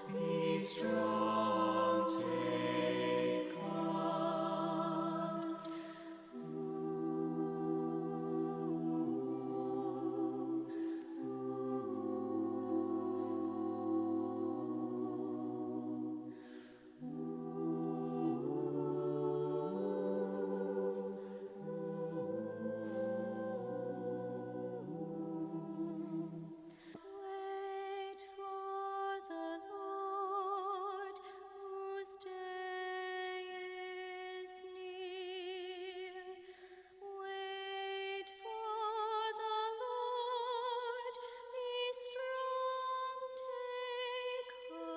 Be strong, take heart. Wait for the Lord, whose day is near. Wait for the Lord, be strong, take heart.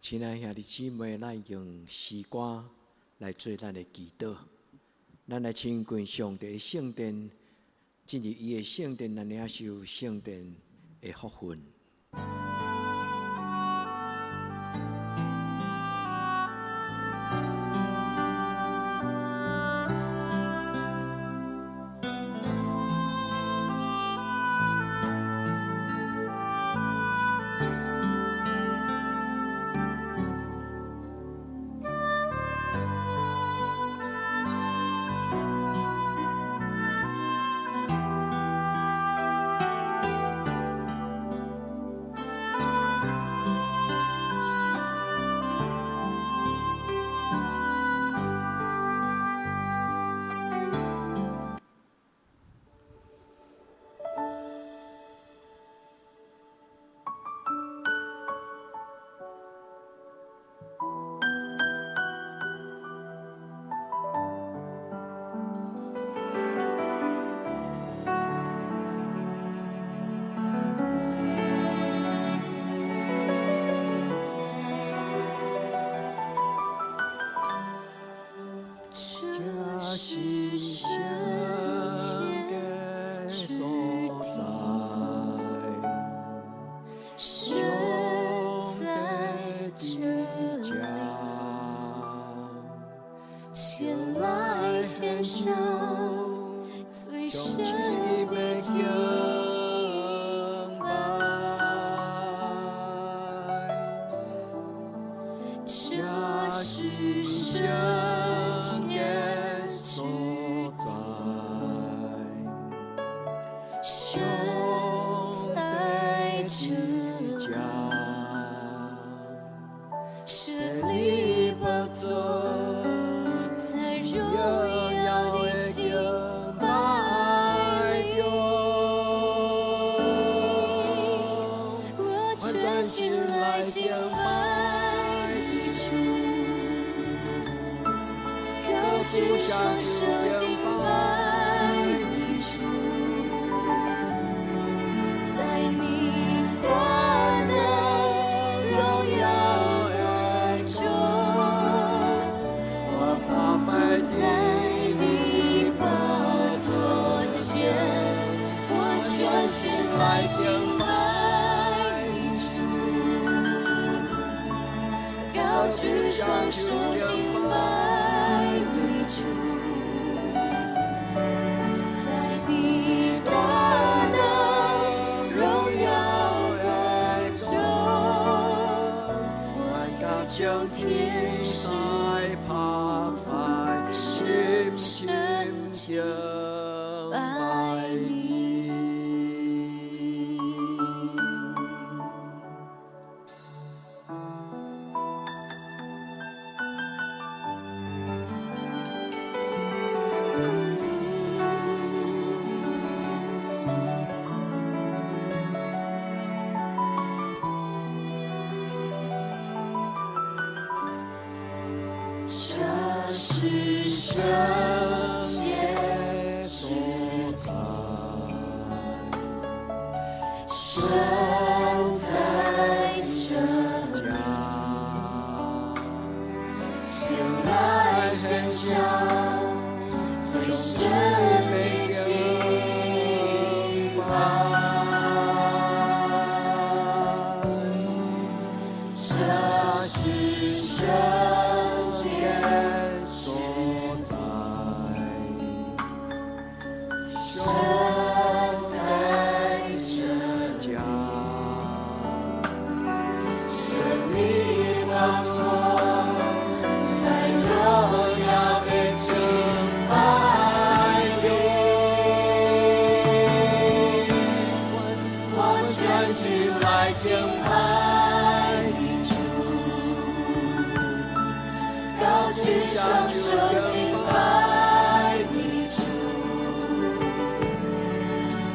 亲爱兄弟姊妹，咱用诗歌来做咱的祈祷。咱来亲近上帝的圣殿，进入伊的圣殿，来领受圣殿的福分。是圣洁之地，神在这里，前来献上要敬拜，这是圣洁所在，神在这家，设立宝座，在荣耀的敬拜中，我全心来敬拜你主，高举双手敬拜你主，在你大能荣耀爱中，我匍匐在你宝座前，我全心来敬拜你主，高举双手敬拜你主，在你大能荣耀爱中，我将天上澎湃深深敬拜你。这是圣洁所在，神在这家，前来献上最深的敬拜，这是圣洁所在，神在这家，设立宝座，在荣耀的敬拜里，我全心来敬拜你主，高举双手敬拜你主，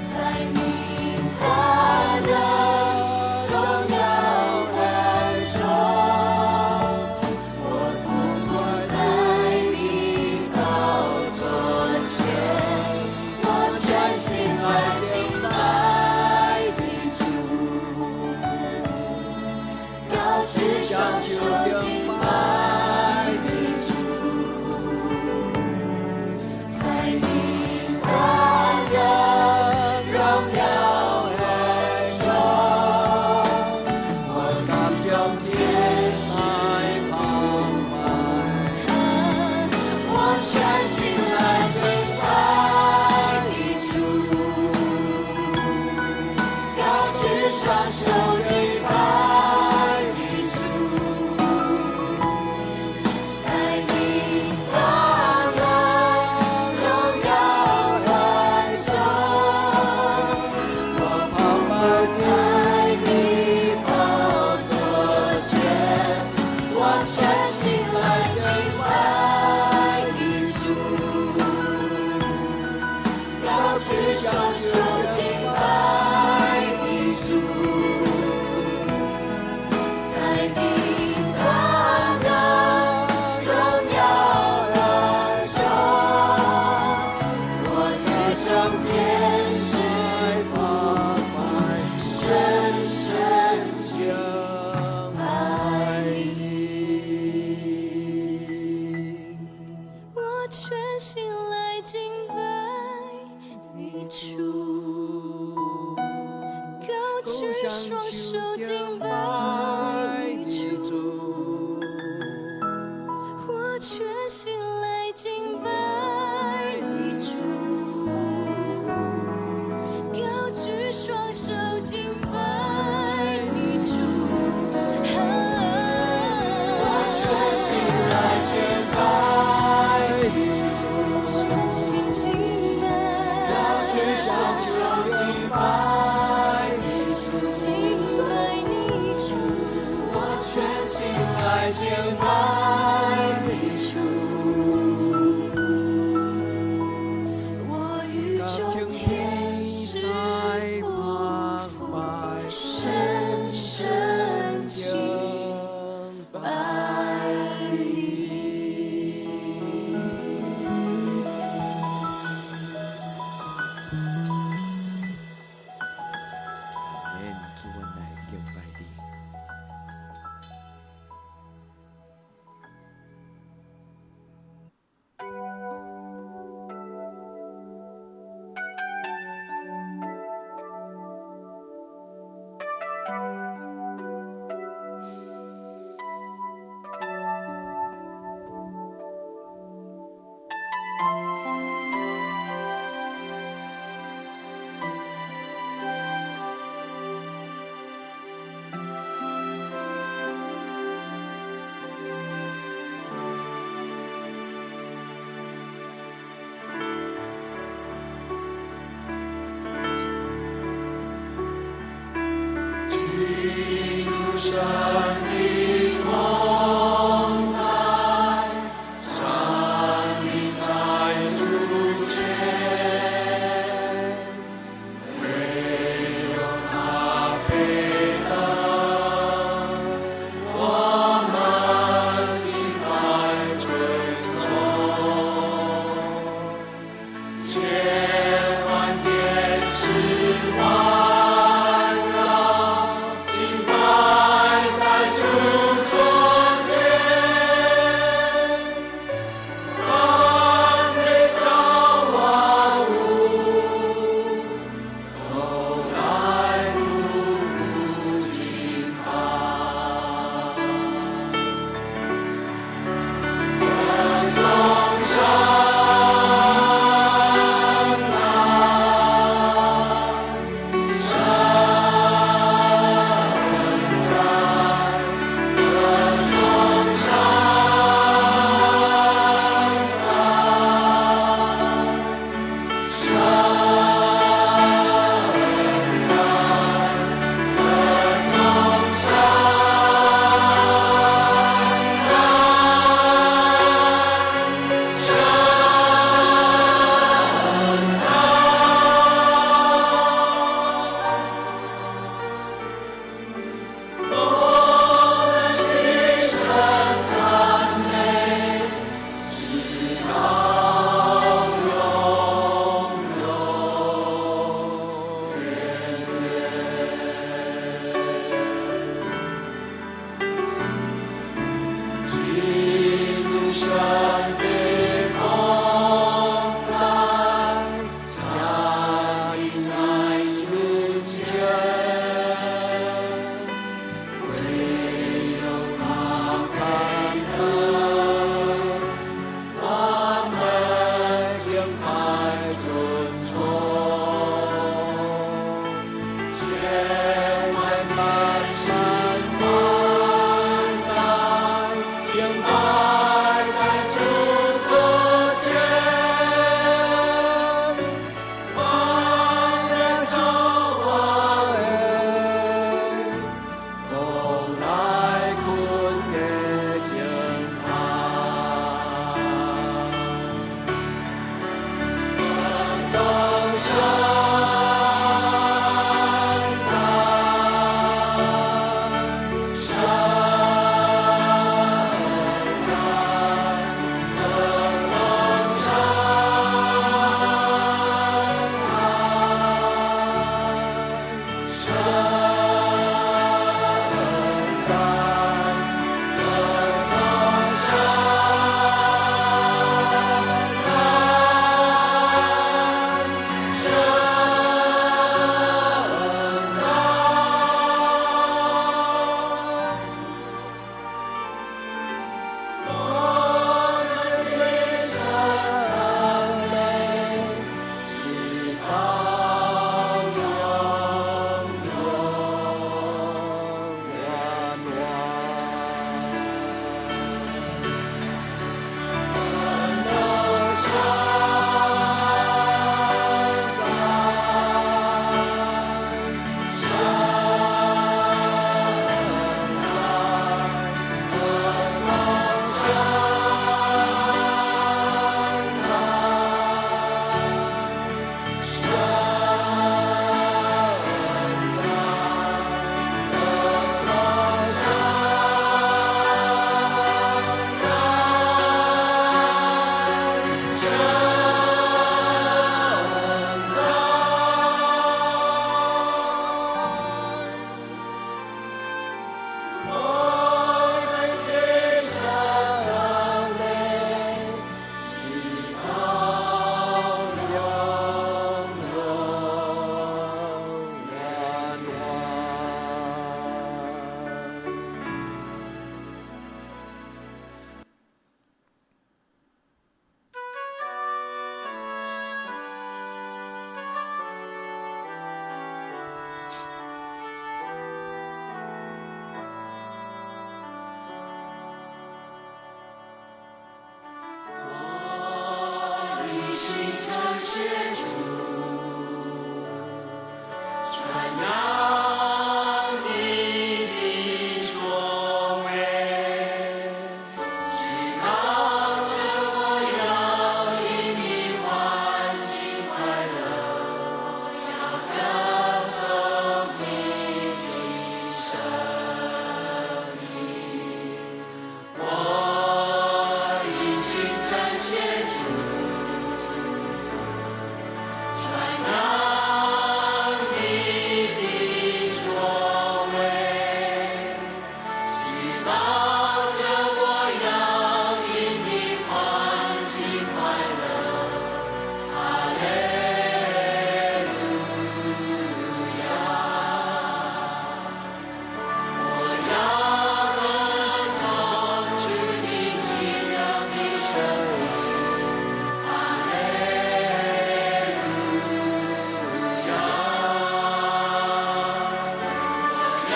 在你大能荣耀爱中，我匍匐在你宝座前，我全心来敬拜你主，高举双手敬拜你主，在你大能荣耀爱中，我敢将天上澎湃，我全心来敬拜你主，高举双手敬拜你主，在你大能荣耀爱中，我匍匐在你宝座前，我全心来敬拜你主，高举双手敬拜你主，在你大能荣耀爱中，我欲将天上澎湃深深敬拜你，我全心来敬拜你主，高举双手敬拜你主，我全心来敬拜你主，敬拜你主，我与众天使夫妇深深敬拜你。免主，阮来敬拜你。敬拜在主谢主，传扬你的作为，直到这我要因你欢喜快乐，我要歌颂你的生命，我一心称谢主。传扬你的作为，直到这我要因你欢喜快乐。哈利路亚！我要歌颂主你奇妙的生命。哈利路亚！我要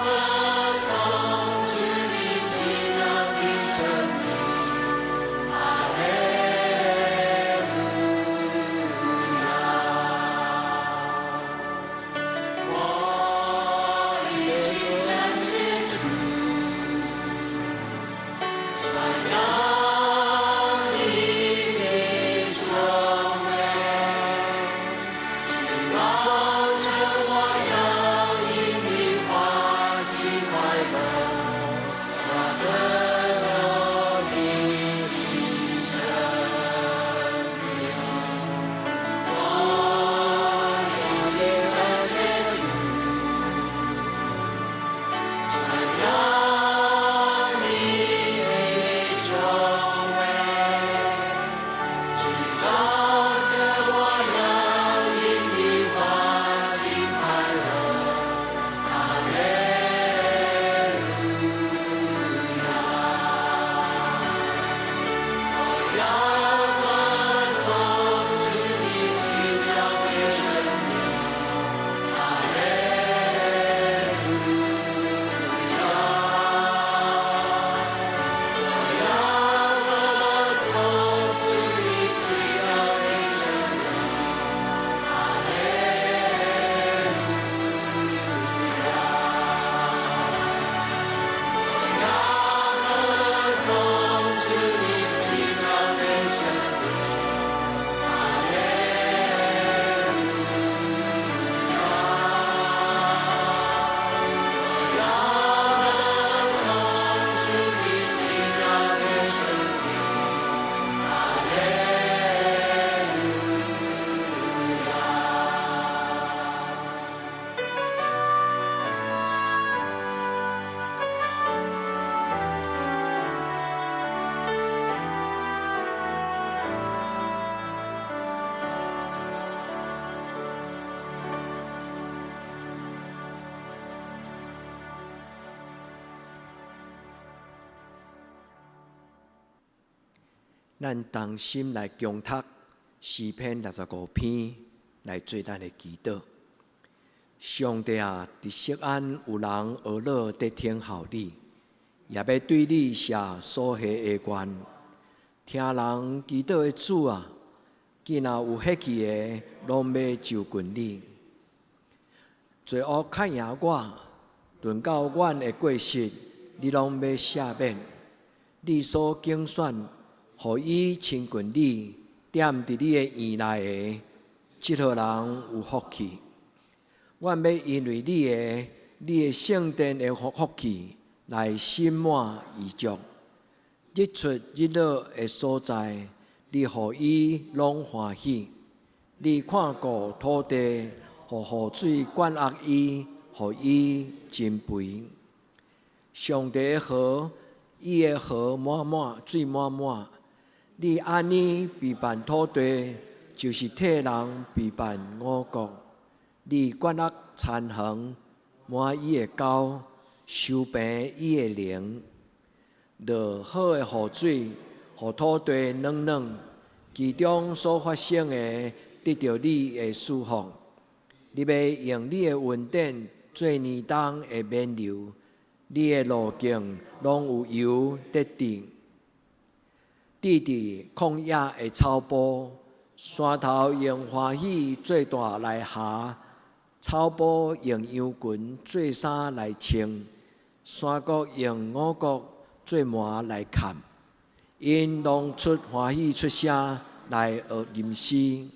歌颂主你奇妙的生命。哈利路亚！我一心称谢主，传扬你的作为，直到这我要因你欢喜快乐，要歌颂你的生命。我一心称谢主，传扬你的作为，直到这我要因你欢喜快乐。哈利路亚！我要歌颂主你奇妙的生命。哈利路亚！我要歌颂主你奇妙的生命。哈利路亚！我要歌颂主你奇妙的生命。哈利路亚！我要歌颂主你奇妙的生命。哈利路咱同心来共读诗篇65篇，来做咱的祈祷。上帝啊，伫锡安有人俄勒在听候你，也要对你写所下的愿。听人祈祷的主啊，既若有血气的，拢要就近你。罪恶较赢我，论到阮的过失，你拢要赦免。你所拣选，互伊亲近你，踮伫你的院内的，即号人有福气。阮要因为你的圣殿的福气，来心满意足。日出日落的所在，你互伊拢欢喜。你看顾土地，互雨水灌压伊，互伊增肥。上帝的河，伊的河满满，水满满。你安尼陪伴土地，就是替人陪伴我国。你管握残垣，满伊的沟，收平伊的灵。落好的雨水，互土地软软，其中所发生的，得到你的祝福。你要用你的恩典做年冬的免流，你的路径拢有油得定。地伫旷野的草坡，山头用欢喜做大来下，草埔用羊群做衫来穿，山谷用五谷做麻来砍，因拢出欢喜出声来学吟诗。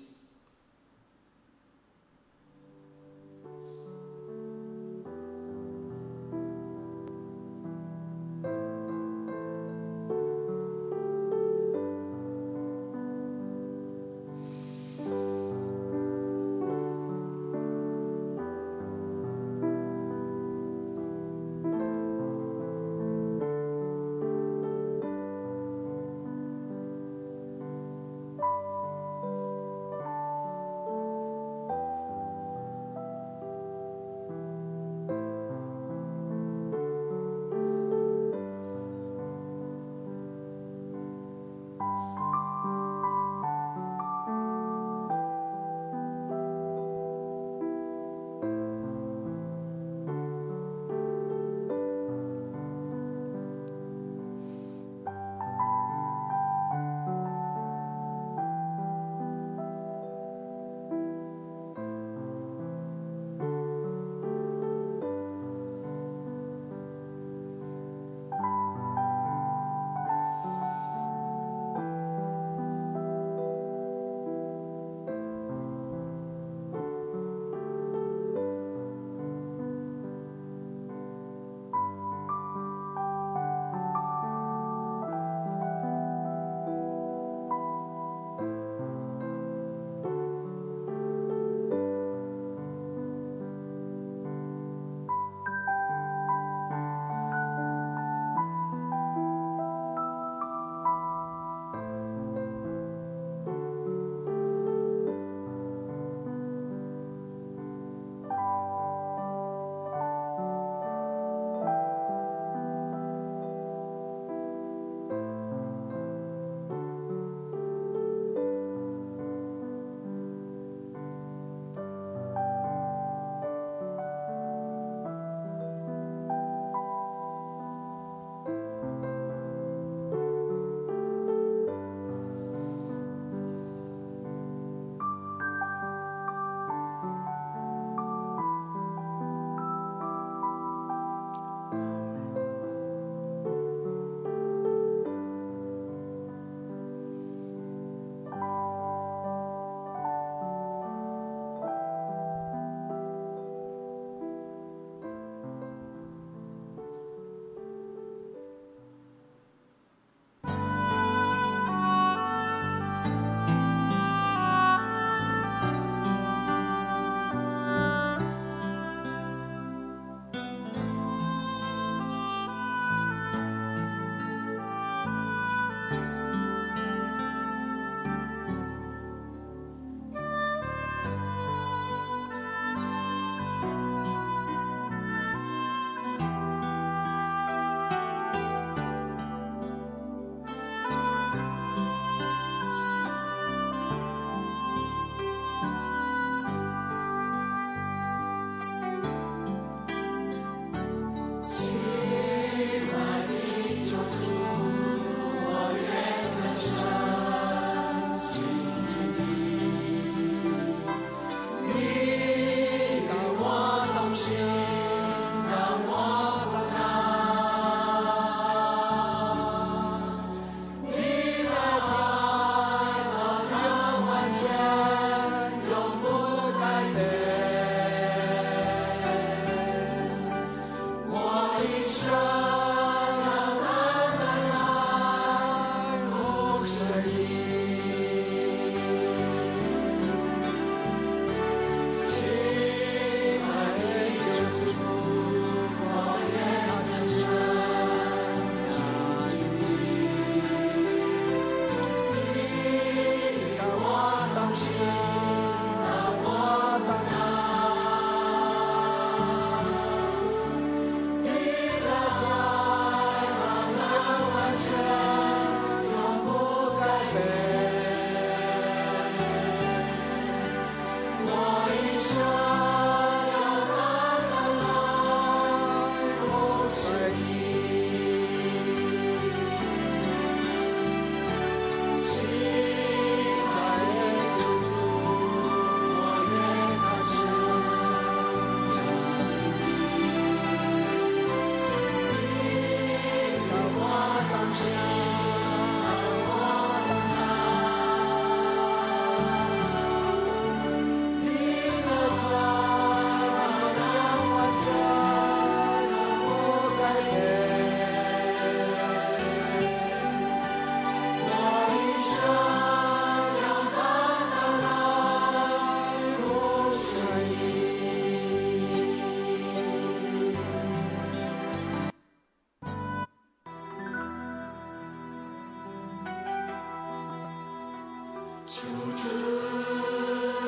求主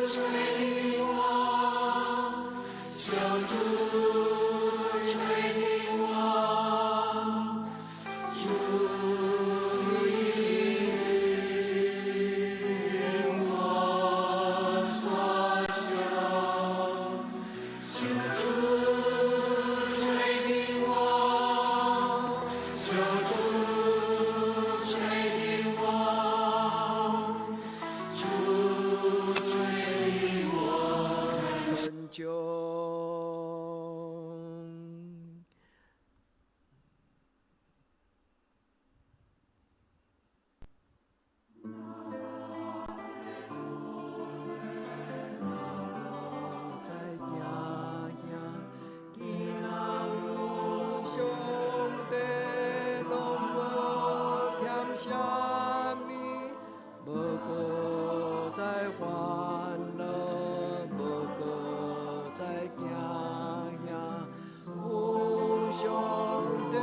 垂听我，求主垂听我，主应我所求。求主垂听我，求主垂听我，主垂听我。恳求。在行兄弟拢无欠啥物，无搁再烦恼，无搁再惊吓，有上帝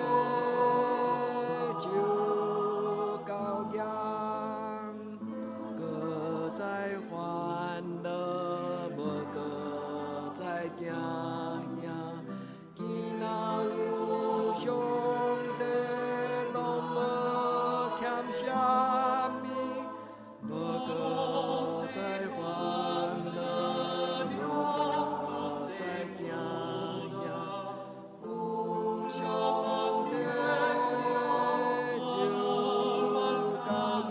就够强，搁再烦恼，无搁再惊吓，今仔有上帝，拢无欠啥物，无搁再烦恼，无搁再惊吓，有上帝就够强。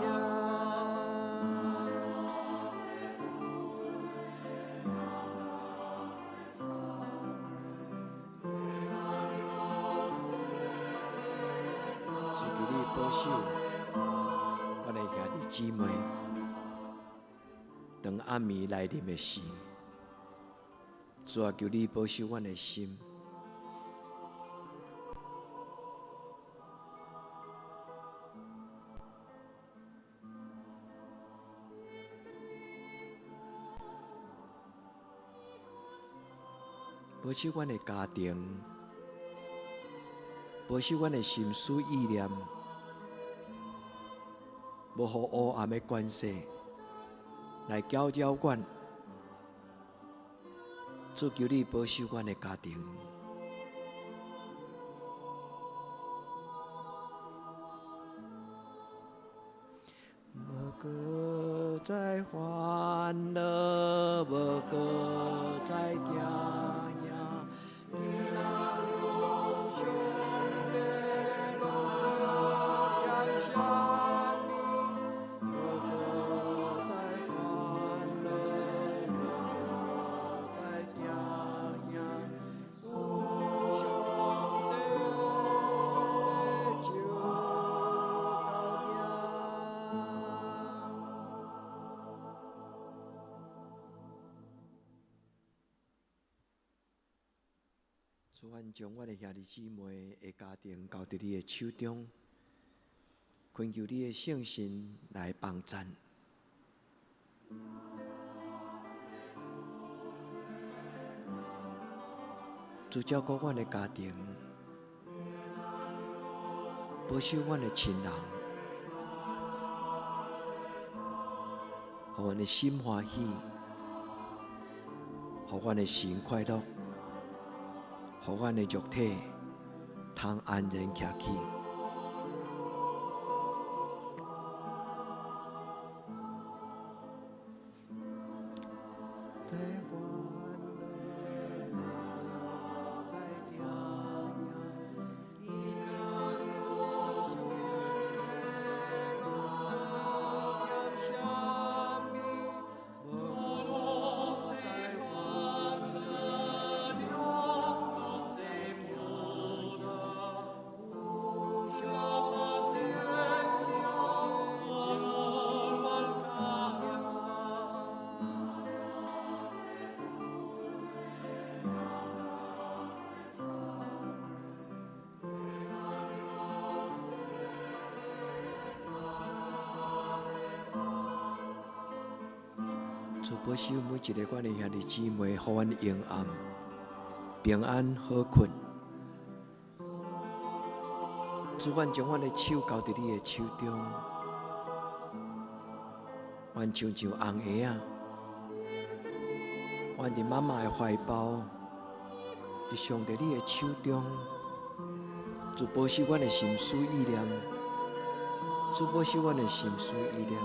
一求你保守阮的兄弟姊妹，当暗暝来临的时，主啊，求你保守阮的心。保守阮的家庭，保守阮的心思意念，无互黑暗的关系来搅扰阮。主求你保守阮的家庭，无搁再烦恼，无搁再惊吓。今仔有上帝，拢无欠啥物，无搁再烦恼，无搁再惊吓，有上帝就够强。主，愿将我的兄弟姊妹的家庭交伫你的手中，恳求你的圣神来帮赞。主照顾阮的家庭，保守阮的亲人，互阮的心欢喜，互阮的心快乐。互阮的肉体通安然徛起，在烦恼，在惊吓，今仔有上帝，拢无欠啥物，无搁再烦恼。主保守每一个阮的兄弟姊妹，互阮永暗平安好困。主，阮将阮的手交伫你的手中，阮亲像红鞋啊，阮伫妈妈的怀抱，伫上帝你的手中，主保守阮的心思意念，主保守阮的心思意念。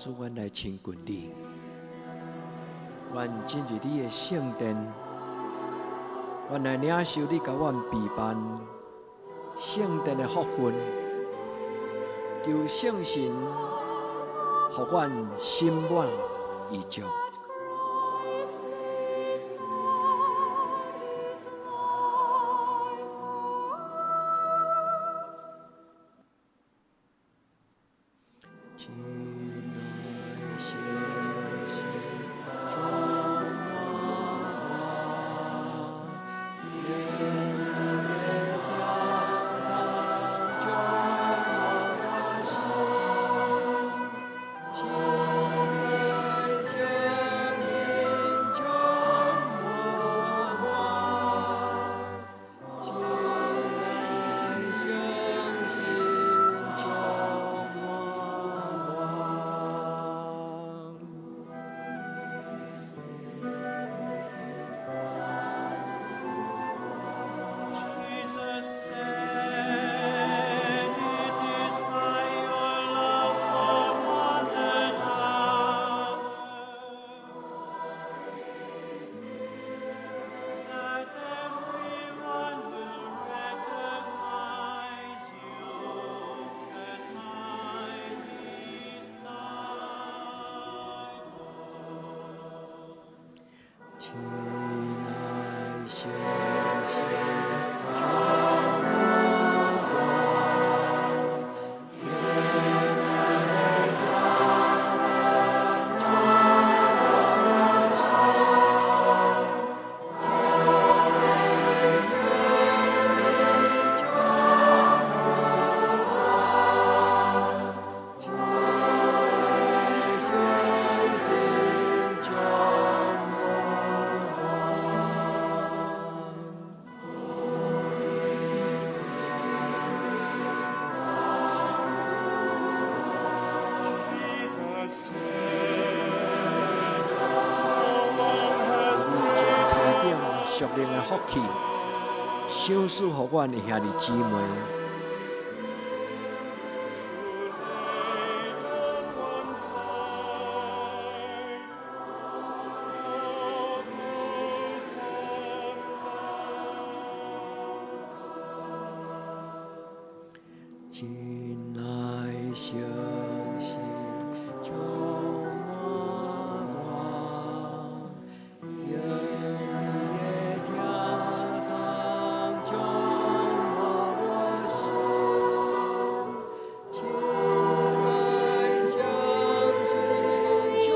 主，阮来亲近你，阮进入你的圣殿，阮来领受你甲阮备办圣殿的福分，求圣神互阮心满意足。亲爱相信主属灵的福气，赏赐予阮的兄弟姊妹。亲爱相信主我，愿你的家当中我心，亲爱相信主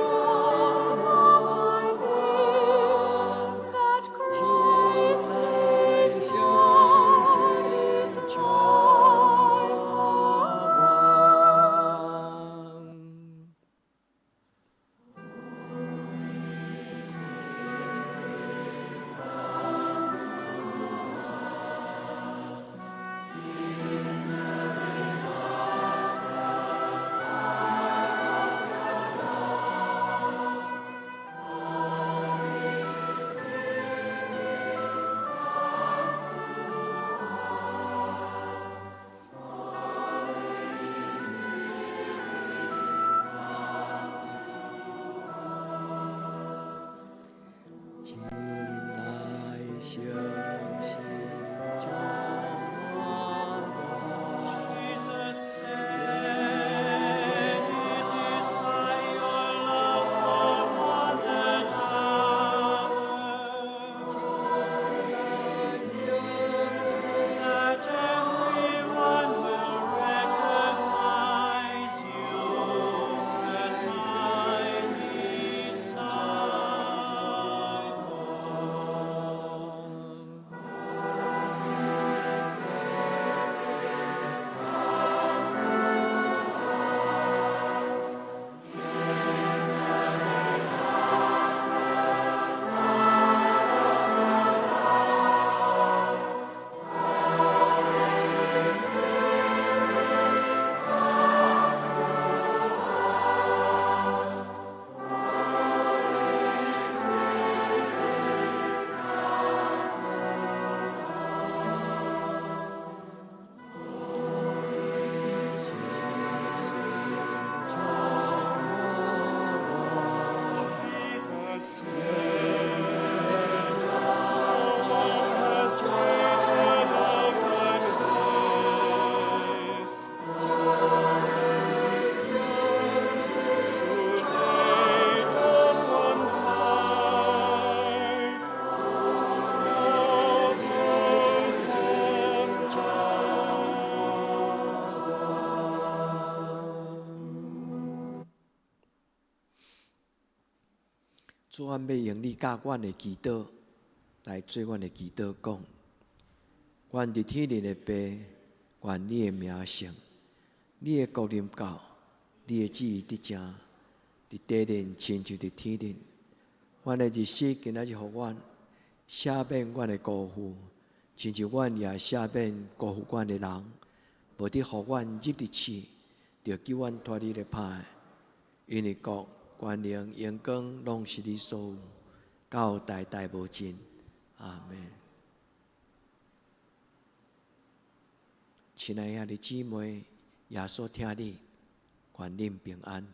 我，亲爱相信主。亲爱相信主我， Jesus said, "It is by your love for one another that everyone will recognize you as my disciple." 主啊，要用你教阮的祈祷来做阮的祈祷讲。阮伫天灵的爸，愿你的名圣，你的国临到，你的旨意得成，伫地灵亲像伫天灵。阮的日子今仔日互阮赦免阮的辜负，亲像阮也赦免辜负阮的人，无得互阮入伫试，着救阮脱离了歹。因为国、权能、荣光，拢是你所有，到代代无尽。阿门。亲爱的兄弟姊妹，耶稣听你，愿恁平安。